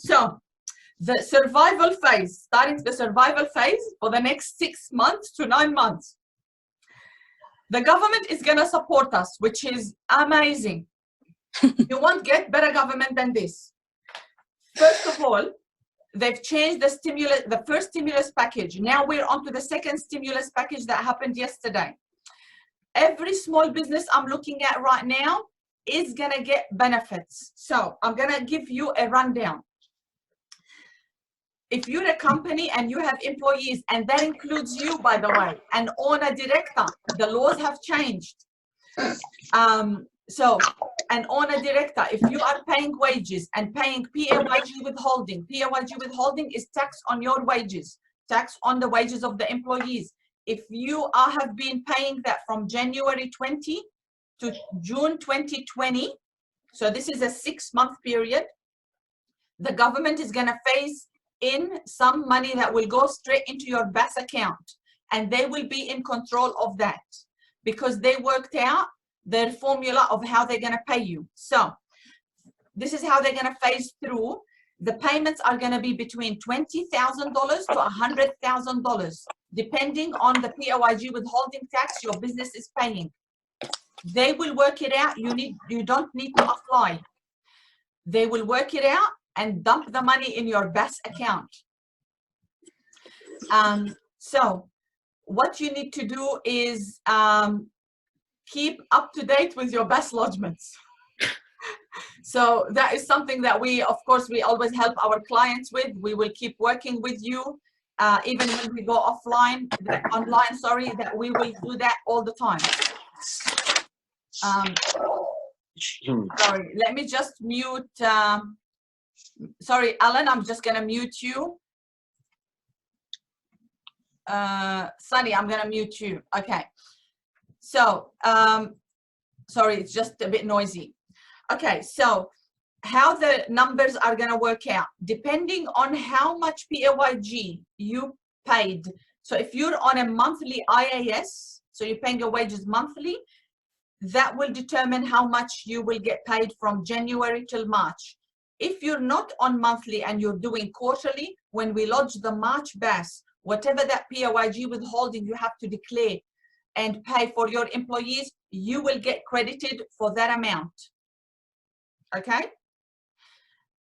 So the survival phase, starting the survival phase for the next 6 months to 9 months. The government is going to support us, which is amazing. You won't get better government than this. First of all, they've changed the first stimulus package. Now we're on to the second stimulus package that happened yesterday. Every small business I'm looking at right now is going to get benefits. So I'm going to give you a rundown. If you're a company and you have employees, and that includes you, by the way, an owner director, the laws have changed. So an owner director, if you are paying wages and paying PAYG withholding is tax on your wages, tax on the wages of the employees. If you have been paying that from January 20 to June 2020, so this is a 6-month period, the government is going to phase in some money that will go straight into your BAS account, and they will be in control of that because they worked out their formula of how they're going to pay you. So this is how they're going to phase through. The payments are going to be between $20,000 to $100,000, depending on the PAYG withholding tax your business is paying. They will work it out. You don't need to apply. They will work it out and dump the money in your BAS account. So what you need to do is keep up to date with your BAS lodgements. So that is something that we always help our clients with. We will keep working with you, even when we go online, that we will do that all the time. Sorry, let me just mute. Sorry, Alan, I'm just going to mute you. Sunny, I'm going to mute you. Okay. So, sorry, it's just a bit noisy. Okay, so how the numbers are going to work out, depending on how much PAYG you paid. So if you're on a monthly IAS, so you're paying your wages monthly, that will determine how much you will get paid from January till March. If you're not on monthly and you're doing quarterly, when we lodge the March BAS, whatever that PAYG withholding you have to declare and pay for your employees, you will get credited for that amount. Okay?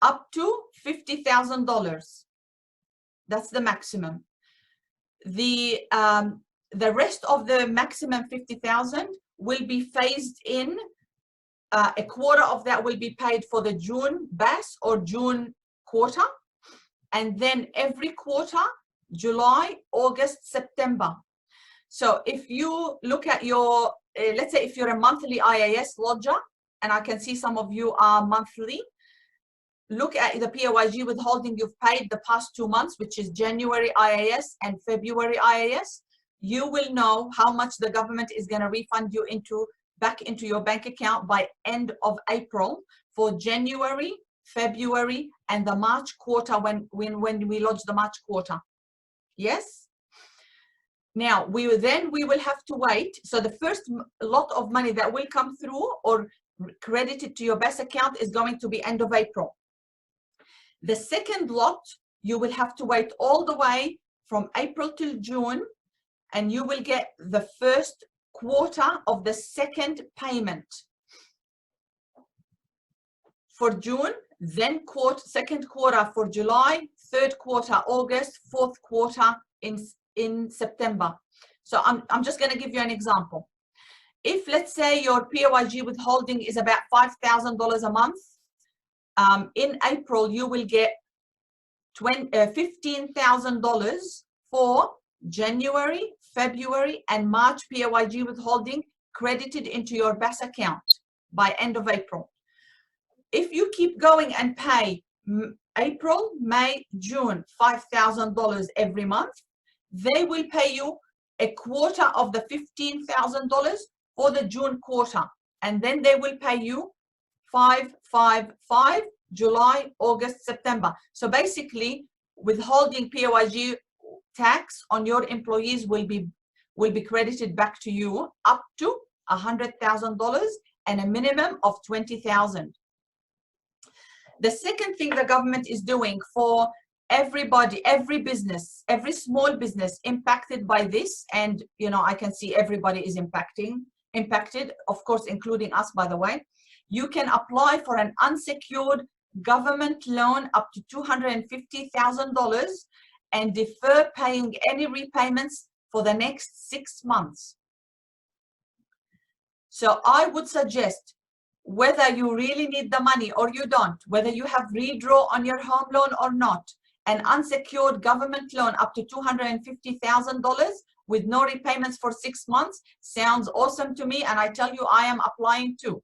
Up to $50,000. That's the maximum. The rest of the maximum 50,000 will be phased in. A quarter of that will be paid for the June BAS or June quarter, and then every quarter, July, August, September. So if you look at your, let's say if you're a monthly IAS lodger, and I can see some of you are monthly, look at the PAYG withholding you've paid the past 2 months, which is January IAS and February IAS. You will know how much the government is going to refund you back into your bank account by end of April for January, February, and the March quarter when we lodge the March quarter. Yes? Now, we will have to wait. So the first lot of money that will come through or credited to your BAS account is going to be end of April. The second lot, you will have to wait all the way from April till June, and you will get the first quarter of the second payment for June, then second quarter for July, third quarter August, fourth quarter in September. So I'm just going to give you an example. If let's say your PAYG withholding is about $5,000 a month, in April you will get $15,000 for January, February, and March PAYG withholding credited into your BAS account by end of April. If you keep going and pay April, May, June, $5,000 every month, they will pay you a quarter of the $15,000 for the June quarter, and then they will pay you 555 July, August, September. So basically, withholding PAYG tax on your employees will be credited back to you up to $100,000 and a minimum of $20,000. The second thing the government is doing for everybody, every business, every small business impacted by this, and you know, I can see everybody is impacted, of course, including us, by the way. You can apply for an unsecured government loan up to $250,000 and defer paying any repayments for the next 6 months. So I would suggest, whether you really need the money or you don't, whether you have redraw on your home loan or not, an unsecured government loan up to $250,000 with no repayments for 6 months sounds awesome to me, and I tell you, I am applying too.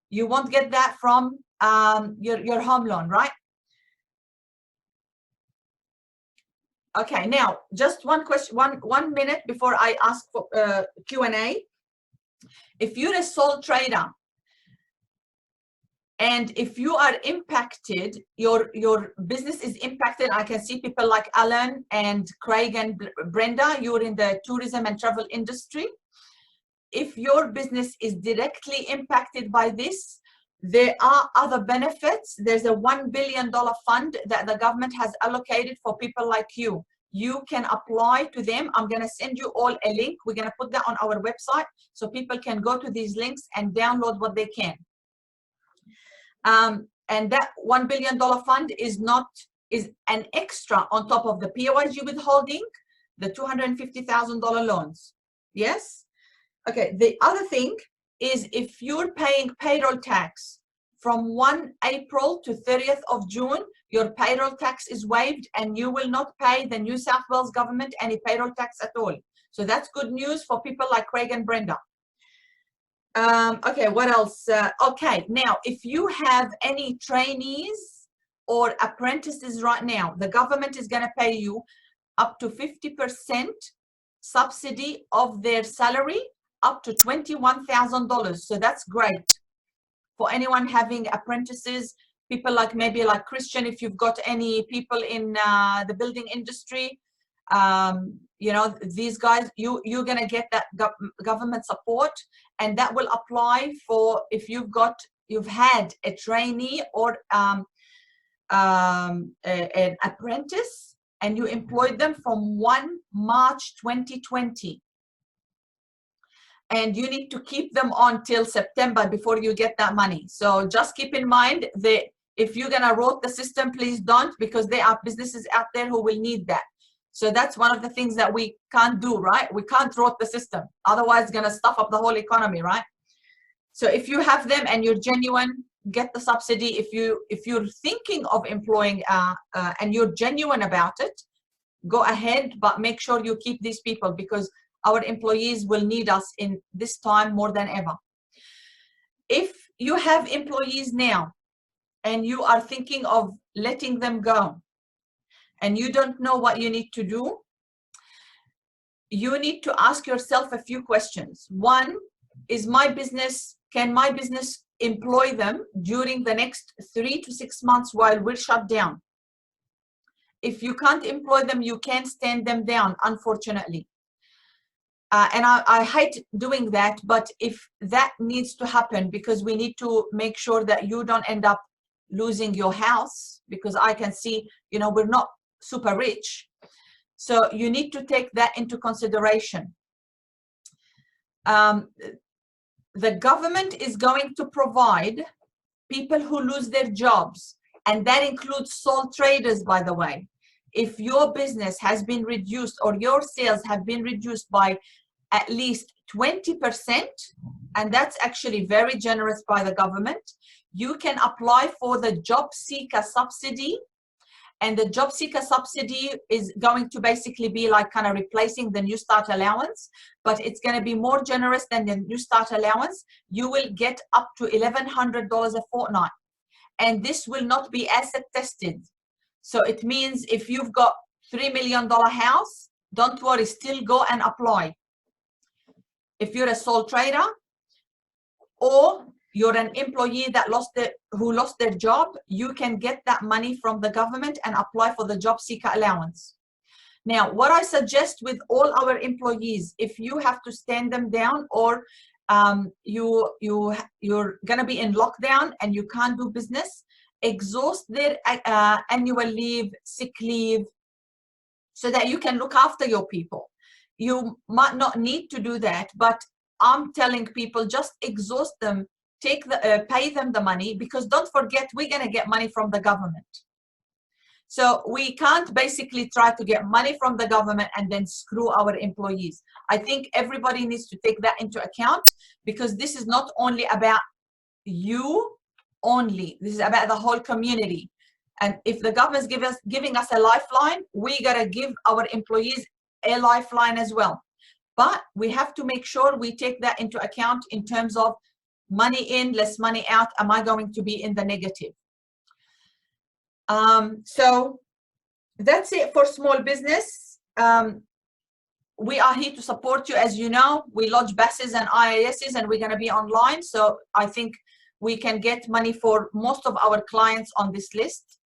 You won't get that from your home loan, right? Okay, now just one question, one minute before I ask for Q&A. If you're a sole trader, and if you are impacted, your business is impacted. I can see people like Alan and Craig and Brenda, you're in the tourism and travel industry. If your business is directly impacted by this, there are other benefits. There's a $1 billion fund that the government has allocated for people like you. You can apply to them. I'm going to send you all a link. We're going to put that on our website so people can go to these links and download what they can. And that $1 billion fund is an extra on top of the PAYG withholding, the $250,000 loans. Yes? Okay, the other thing is, if you're paying payroll tax from 1 April to 30th of June, your payroll tax is waived and you will not pay the New South Wales government any payroll tax at all. So that's good news for people like Craig and Brenda. Okay, what else? Okay, now, if you have any trainees or apprentices right now, the government is going to pay you up to 50% subsidy of their salary, up to $21,000. So that's great for anyone having apprentices, people like maybe like Christian, if you've got any people in the building industry, you know, these guys, you're going to get that government support, and that will apply for if you've had a trainee or an apprentice and you employed them from 1 March 2020. And you need to keep them on till September before you get that money. So just keep in mind that if you're going to roll the system, please don't, because there are businesses out there who will need that. So that's one of the things that we can't do, right? We can't roll the system. Otherwise, it's going to stuff up the whole economy, right? So if you have them and you're genuine, get the subsidy. If you're thinking of employing and you're genuine about it, go ahead, but make sure you keep these people, because our employees will need us in this time more than ever. If you have employees now and you are thinking of letting them go and you don't know what you need to do, you need to ask yourself a few questions. One is, can my business employ them during the next 3 to 6 months while we're shut down? If you can't employ them, you can't stand them down, unfortunately. And I hate doing that, but if that needs to happen, because we need to make sure that you don't end up losing your house, because I can see, you know, we're not super rich. So you need to take that into consideration. The government is going to provide people who lose their jobs, and that includes sole traders, by the way. If your business has been reduced or your sales have been reduced by at least 20%, and that's actually very generous by the government, you can apply for the Job Seeker subsidy. And the Job Seeker subsidy is going to basically be like kind of replacing the New Start allowance, but it's going to be more generous than the New Start allowance. You will get up to $1,100 a fortnight, and this will not be asset tested. So it means if you've got $3 million house, don't worry, still go and apply. If you're a sole trader or you're an employee that who lost their job, you can get that money from the government and apply for the Job Seeker allowance. Now, what I suggest with all our employees, if you have to stand them down or you're going to be in lockdown and you can't do business, exhaust their annual leave, sick leave, so that you can look after your people. You might not need to do that, but I'm telling people, just exhaust them, pay them the money, because don't forget, we're going to get money from the government. So we can't basically try to get money from the government and then screw our employees. I think everybody needs to take that into account, because this is not only about you only, this is about the whole community. And if the government is giving us a lifeline, we gotta give our employees a lifeline as well. But we have to make sure we take that into account in terms of money in, less money out. Am I going to be in the negative? So that's it for small business. We are here to support you. As you know, we launch BASes and IASs, and we're going to be online. So I think we can get money for most of our clients on this list.